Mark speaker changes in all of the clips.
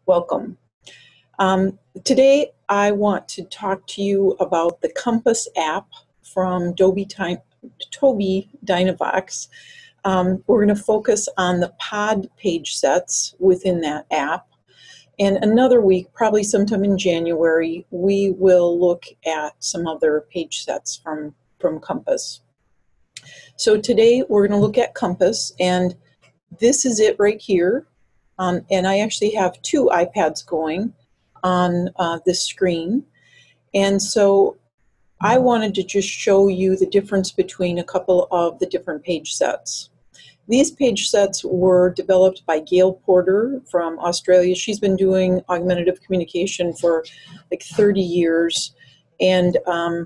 Speaker 1: Welcome. Today I want to talk to you about the Compass app from Tobii Dynavox. We're going to focus on the PODD page sets within that app. And another week, probably sometime in January, we will look at some other page sets from Compass. So today we're going to look at Compass, and this is it right here. And I actually have two iPads going on this screen. And so I wanted to just show you the difference between a couple of the different page sets. These page sets were developed by Gail Porter from Australia. She's been doing augmentative communication for like 30 years. And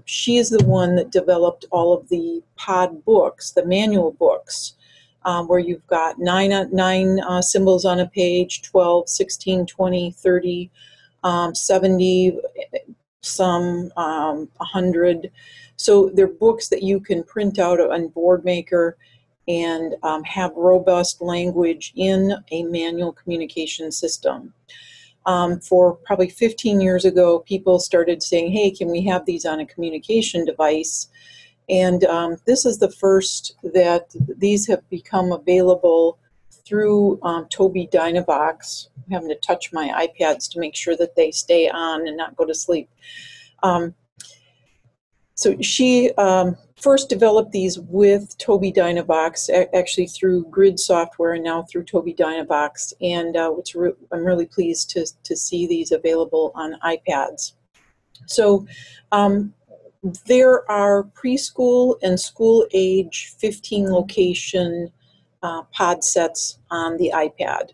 Speaker 1: she is the one that developed all of the PODD books, the manual books, where you've got nine symbols on a page, 12, 16, 20, 30, 70, some 100. So they're books that you can print out on Boardmaker and have robust language in a manual communication system. For probably 15 years ago, people started saying, hey, can we have these on a communication device? And this is the first that these have become available through Tobii Dynavox. I'm having to touch my iPads to make sure that they stay on and not go to sleep. So she first developed these with Tobii Dynavox, actually through Grid Software and now through Tobii Dynavox. And I'm really pleased to see these available on iPads. So there are preschool and school age 15 location PODD sets on the iPad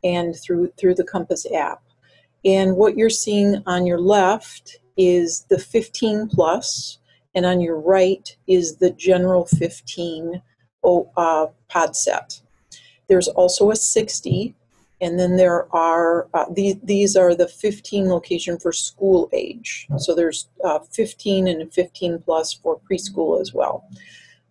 Speaker 1: and through the Compass app. And what you're seeing on your left is the 15 plus, and on your right is the general 15 PODD set. There's also a 60, and then there are, these are the 15 location for school age. So there's 15 and a 15 plus for preschool as well.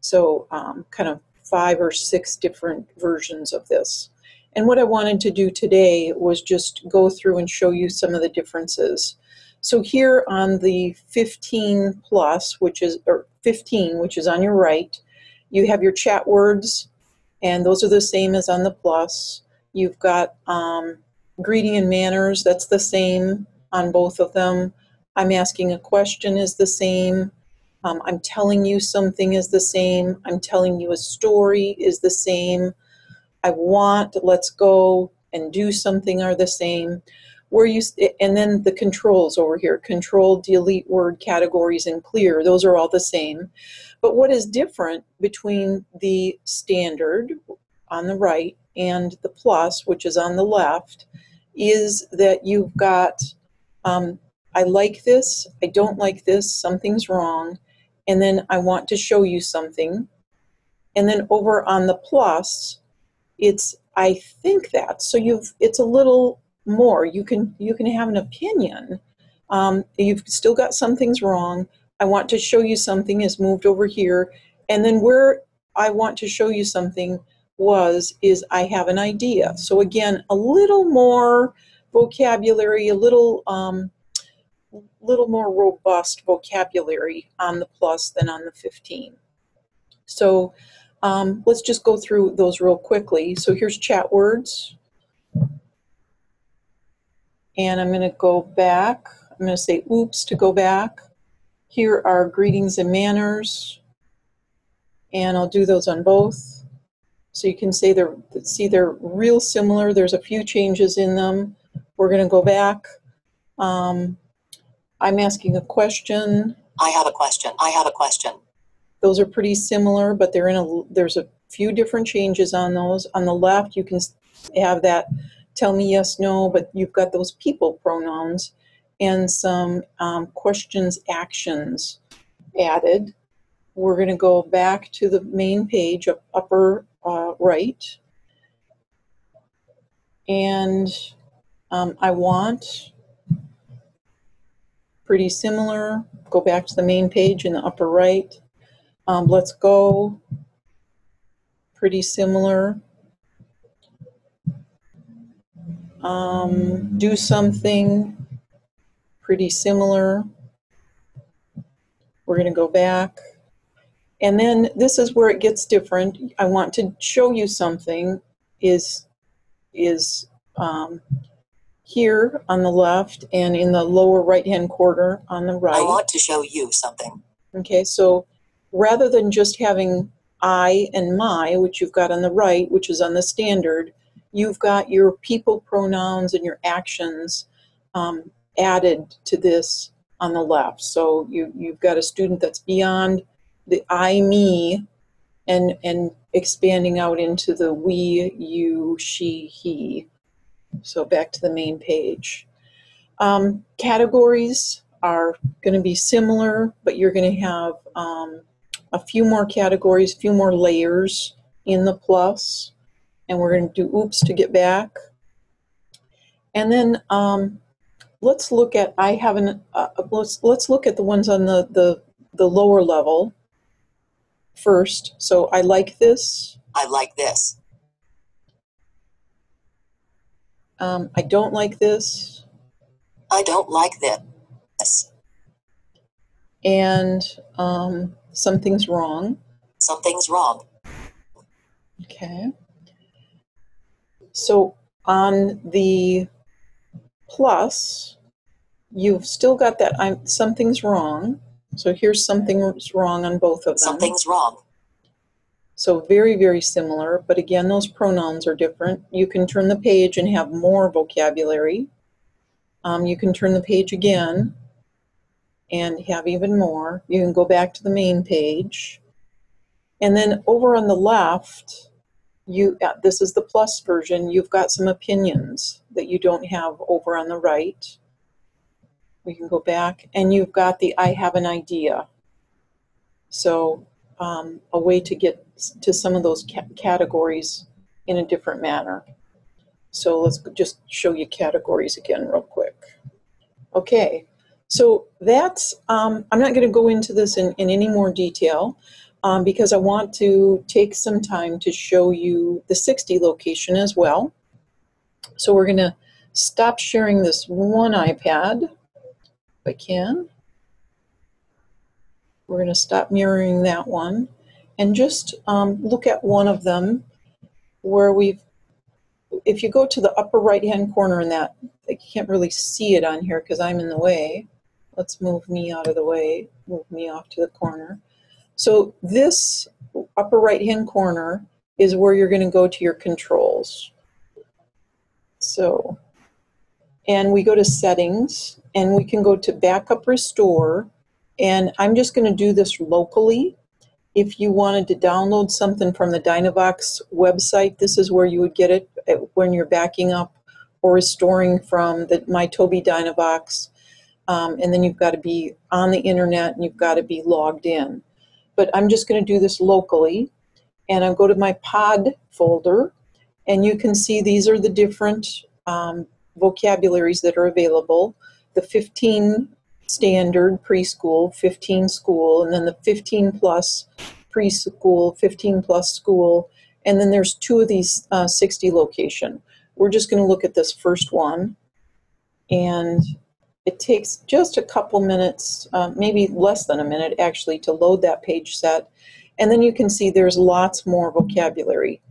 Speaker 1: So kind of 5 or 6 different versions of this. And what I wanted to do today was just go through and show you some of the differences. So here on the 15 plus, which is, or 15, which is on your right, you have your chat words, and those are the same as on the plus. You've got greeting and manners, that's the same on both of them. I'm asking a question is the same. I'm telling you something is the same. I'm telling you a story is the same. I want, let's go, and do something are the same. And then the controls over here, control, delete word, categories, and clear, those are all the same. But what is different between the standard on the right and the plus, which is on the left, is that you've got, I like this, I don't like this, something's wrong, and then I want to show you something. And then over on the plus, it's I think that. So it's a little more. You can have an opinion. You've still got something's wrong. I want to show you something is moved over here. And then where I want to show you something is I have an idea. So again, a little more vocabulary, a little more robust vocabulary on the plus than on the 15. So let's just go through those real quickly. So here's chat words. And I'm going to go back. I'm going to say oops to go back. Here are greetings and manners. And I'll do those on both. So you can see they're real similar. There's a few changes in them. We're going to go back. I'm asking a question.
Speaker 2: I have a question. I have a question.
Speaker 1: Those are pretty similar, but there's a few different changes on those. On the left, you can have that tell me yes, no, but you've got those people pronouns and some questions, actions added. We're going to go back to the main page, upper right. And I want, pretty similar. Go back to the main page in the upper right. Let's go, pretty similar. do something pretty similar. We're going to go back. And then this is where it gets different. I want to show you something is here on the left and in the lower right-hand corner on the right.
Speaker 2: I want to show you something.
Speaker 1: Okay, so rather than just having I and my, which you've got on the right, which is on the standard, you've got your people pronouns and your actions added to this on the left. So you've got a student that's beyond the I, me, and expanding out into the we, you, she, he. So back to the main page. Categories are going to be similar, but you're going to have a few more categories, a few more layers in the plus, and we're going to do oops to get back. And then let's look at let's look at the ones on the lower level first. So I like this.
Speaker 2: I like this.
Speaker 1: I don't like this.
Speaker 2: I don't like this.
Speaker 1: And something's wrong.
Speaker 2: Something's wrong.
Speaker 1: Okay. So on the plus, you've still got that something's wrong. So here's something's wrong on both of them.
Speaker 2: Something's wrong.
Speaker 1: So very, very similar, but again, those pronouns are different. You can turn the page and have more vocabulary. You can turn the page again and have even more. You can go back to the main page. And then over on the left, this is the plus version, you've got some opinions that you don't have over on the right. We can go back, and you've got the I have an idea. So a way to get to some of those categories in a different manner. So let's just show you categories again real quick. Okay, so that's, I'm not going to go into this in any more detail because I want to take some time to show you the 60 location as well. So we're going to stop sharing this one iPad, if I can. We're going to stop mirroring that one and just look at one of them where if you go to the upper right-hand corner in that, I can't really see it on here because I'm in the way. Let's move me out of the way, move me off to the corner. So this upper right-hand corner is where you're going to go to your controls. So, and we go to settings, and we can go to backup restore, and I'm just going to do this locally. If you wanted to download something from the Dynavox website, this is where you would get it when you're backing up or restoring from my Tobii Dynavox. And then you've got to be on the internet and you've got to be logged in. But I'm just going to do this locally. And I'll go to my PODD folder. And you can see these are the different vocabularies that are available. The 15 standard preschool, 15 school, and then the 15 plus preschool, 15 plus school, and then there's two of these 60 location. We're just going to look at this first one, and it takes just a couple minutes, maybe less than a minute actually, to load that page set, and then you can see there's lots more vocabulary.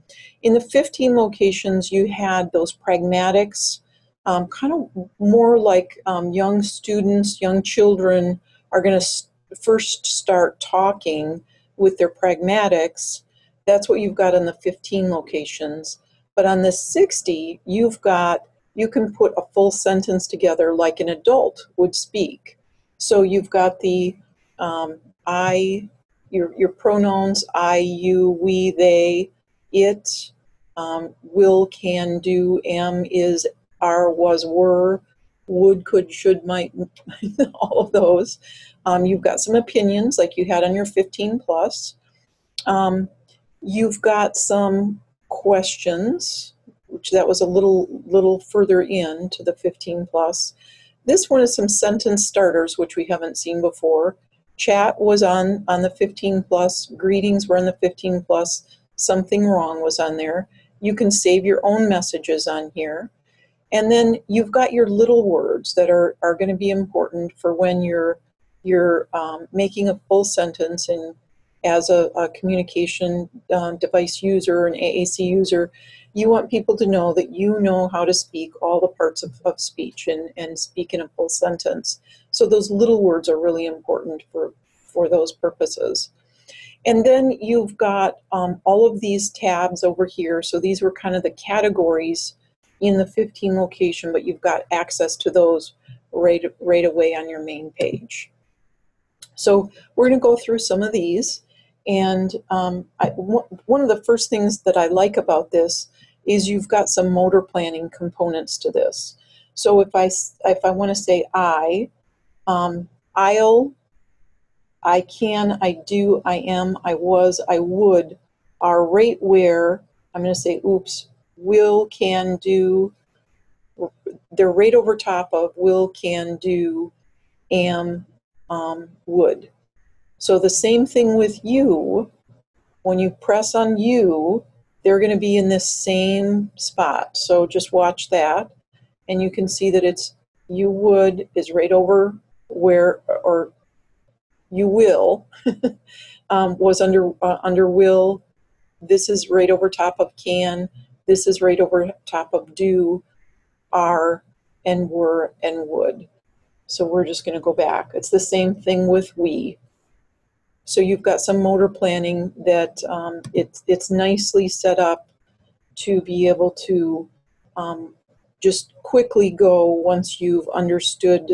Speaker 1: In the 15 locations, you had those pragmatics, kind of more like young students, young children are going to first start talking with their pragmatics. That's what you've got in the 15 locations. But on the 60, you can put a full sentence together like an adult would speak. So you've got the your pronouns, I, you, we, they, it, will, can, do, am, is, are, was, were, would, could, should, might, all of those. You've got some opinions like you had on your 15 plus. You've got some questions, which that was a little further in to the 15 plus. This one is some sentence starters, which we haven't seen before. Chat was on the 15 plus. Greetings were on the 15 plus. Something wrong was on there. You can save your own messages on here. And then you've got your little words that are going to be important for when you're making a full sentence, and as a communication device user, an AAC user, you want people to know that you know how to speak all the parts of speech and speak in a full sentence. So those little words are really important for those purposes. And then you've got all of these tabs over here. So these were kind of the categories in the 15 location, but you've got access to those right away on your main page. So we're going to go through some of these. And one of the first things that I like about this is you've got some motor planning components to this. So if I want to say I'll, I can, I do, I am, I was, I would, are right where I'm going to say oops, will, can, do. They're right over top of will, can, do, am, would. So the same thing with you. When you press on you, they're going to be in this same spot. So just watch that, and you can see that it's you would is right over where, or you will was under will. This is right over top of can. This is right over top of do, are, and were, and would. So we're just going to go back. It's the same thing with we. So you've got some motor planning that it's nicely set up to be able to just quickly go once you've understood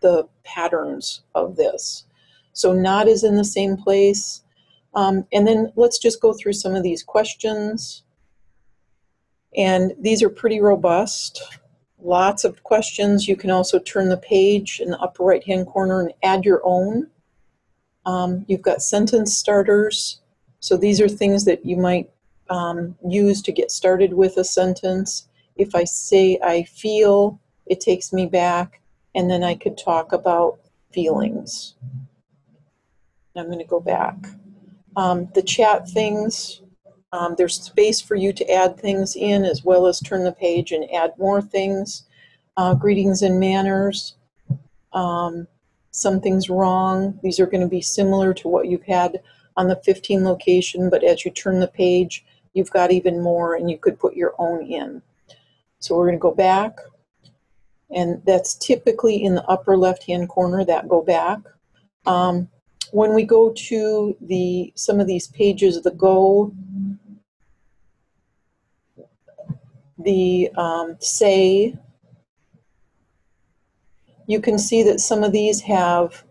Speaker 1: the patterns of this. So not is in the same place. And then let's just go through some of these questions. And these are pretty robust. Lots of questions. You can also turn the page in the upper right-hand corner and add your own. You've got sentence starters. So these are things that you might use to get started with a sentence. If I say I feel, it takes me back, and then I could talk about feelings. I'm going to go back. The chat things, there's space for you to add things in as well as turn the page and add more things. Greetings and manners. Something's wrong. These are going to be similar to what you've had on the 15 location, but as you turn the page, you've got even more, and you could put your own in. So we're going to go back, and that's typically in the upper left-hand corner, that go back. When we go to some of these pages, the go, the say, you can see that some of these have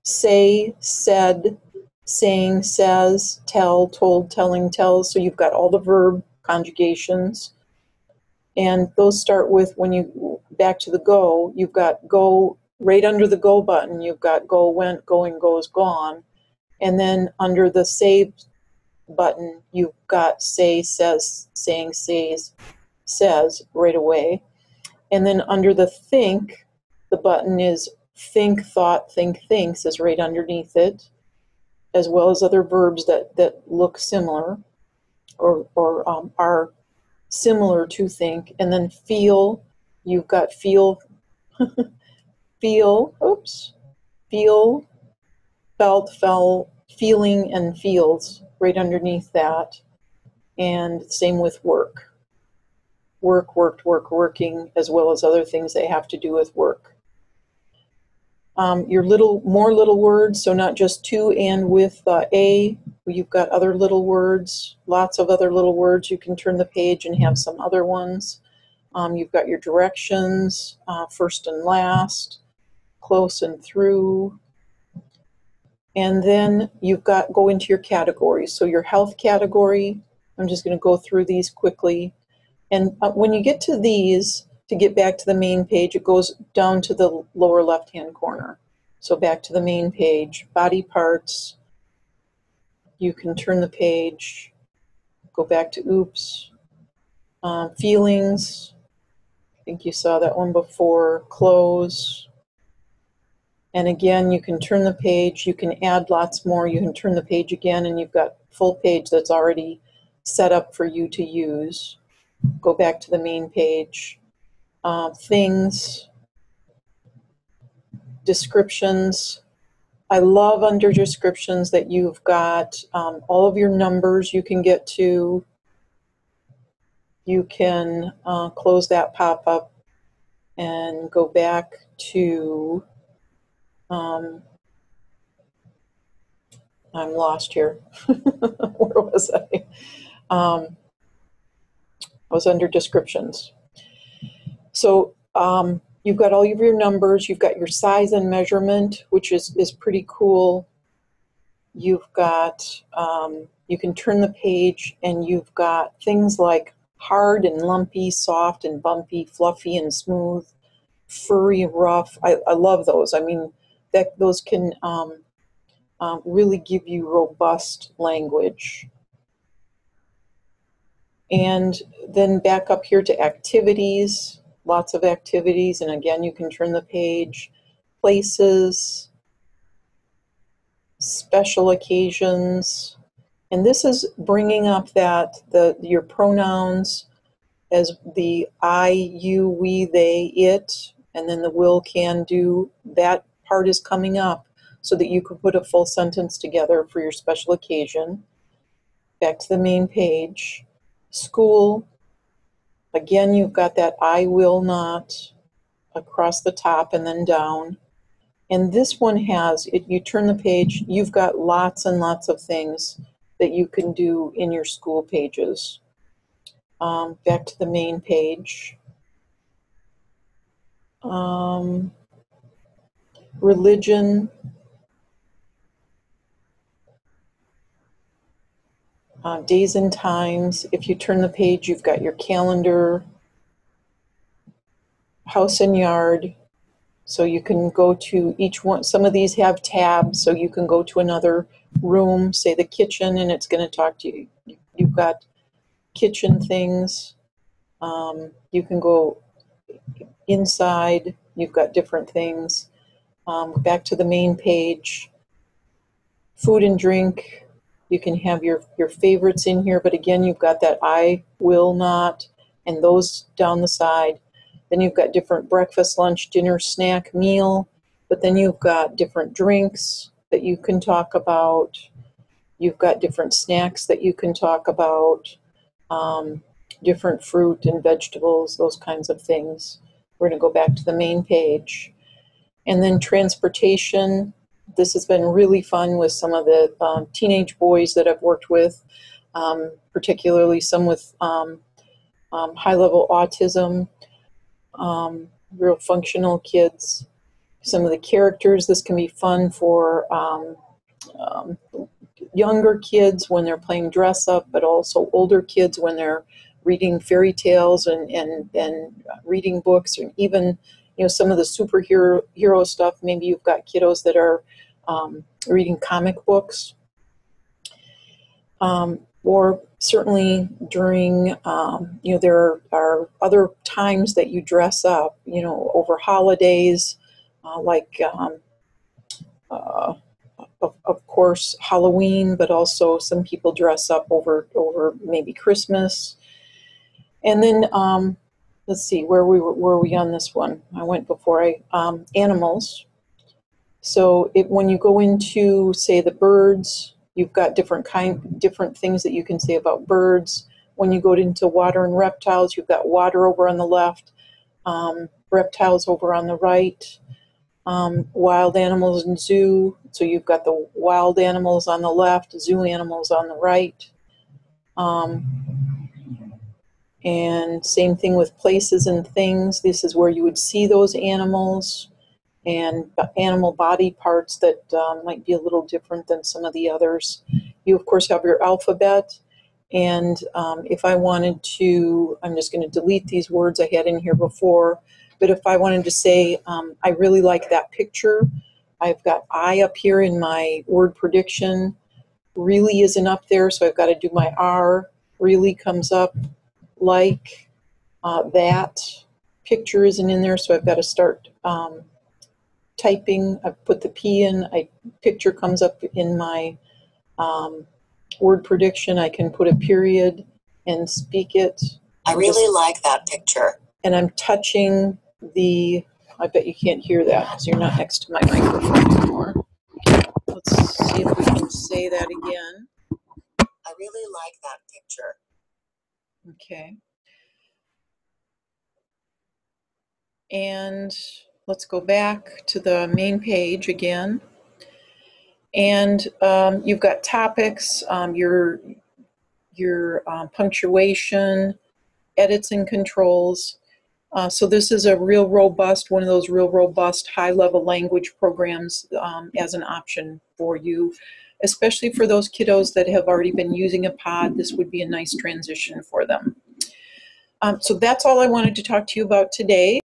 Speaker 1: say, said, saying, says, tell, told, telling, tells. So you've got all the verb conjugations. And those start with, when you back to the go, you've got go right under the go button. You've got go, went, going, goes, gone. And then under the say button, you've got say, says, saying, says, says right away. And then under the think, the button is think, thought, think, thinks is right underneath it, as well as other verbs that look similar or are similar to think. And then feel, you've got feel, feel, feel, felt, fell, feeling, and feels right underneath that. And same with work. Work, worked, work, working, as well as other things that have to do with work. Your more little words, so not just to and with a, you've got other little words, lots of other little words. You can turn the page and have some other ones. You've got your directions, first and last, close and through. And then you've got, go into your categories. So your health category, I'm just going to go through these quickly. And when you get to these, to get back to the main page, it goes down to the lower left-hand corner. So back to the main page, body parts. You can turn the page, go back to oops. Feelings, I think you saw that one before, close. And again, you can turn the page, you can add lots more, you can turn the page again, and you've got full page that's already set up for you to use. Go back to the main page. things, descriptions. I love under descriptions that you've got all of your numbers you can get to. You can close that pop-up and go back to, I'm lost here. Where was I? I was under descriptions. So you've got all of your numbers, you've got your size and measurement, which is pretty cool. You've got, you can turn the page and you've got things like hard and lumpy, soft and bumpy, fluffy and smooth, furry, rough. I love those. I mean, those can really give you robust language. And then back up here to activities, lots of activities. And again, you can turn the page, places, special occasions. And this is bringing up that your pronouns as the I, you, we, they, it, and then the will, can, do. That part is coming up so that you can put a full sentence together for your special occasion. Back to the main page. School. Again, you've got that I will not across the top and then down. And this one has, you turn the page, you've got lots and lots of things that you can do in your school pages. Back to the main page. Religion. Days and times. If you turn the page, you've got your calendar, house and yard. So you can go to each one. Some of these have tabs, so you can go to another room, say the kitchen, and it's going to talk to you. You've got kitchen things. You can go inside. You've got different things. Back to the main page. Food and drink. You can have your favorites in here, but again, you've got that I will not, and those down the side. Then you've got different breakfast, lunch, dinner, snack, meal, but then you've got different drinks that you can talk about. You've got different snacks that you can talk about, different fruit and vegetables, those kinds of things. We're going to go back to the main page. And then transportation. This has been really fun with some of the teenage boys that I've worked with, particularly some with high-level autism, real functional kids. Some of the characters, this can be fun for younger kids when they're playing dress up, but also older kids when they're reading fairy tales and reading books, and even some of the superhero stuff. Maybe you've got kiddos that are reading comic books, or certainly during there are other times that you dress up, over holidays, like of course Halloween, but also some people dress up over maybe Christmas. And then let's see, were we on this one? I went before. Animals. So when you go into, say, the birds, you've got different things that you can say about birds. When you go into water and reptiles, you've got water over on the left, reptiles over on the right. Wild animals and zoo. So you've got the wild animals on the left, zoo animals on the right. And same thing with places and things. This is where you would see those animals and animal body parts that might be a little different than some of the others. You, of course, have your alphabet. And if I wanted to, I'm just going to delete these words I had in here before. But if I wanted to say, I really like that picture, I've got I up here in my word prediction. Really isn't up there, so I've got to do my R. Really comes up. Like that. Picture isn't in there, so I've got to start typing. I've put the P in. Picture comes up in my word prediction. I can put a period and speak it.
Speaker 2: I really like that picture.
Speaker 1: and I'm touching the, I bet you can't hear that because you're not next to my microphone anymore. Let's see if we can say that again.
Speaker 2: I really like that picture.
Speaker 1: Okay. And let's go back to the main page again. And you've got topics, your punctuation, edits and controls. So this is a real robust, one of those real robust high-level language programs as an option for you, especially for those kiddos that have already been using a PODD. This would be a nice transition for them. So that's all I wanted to talk to you about today.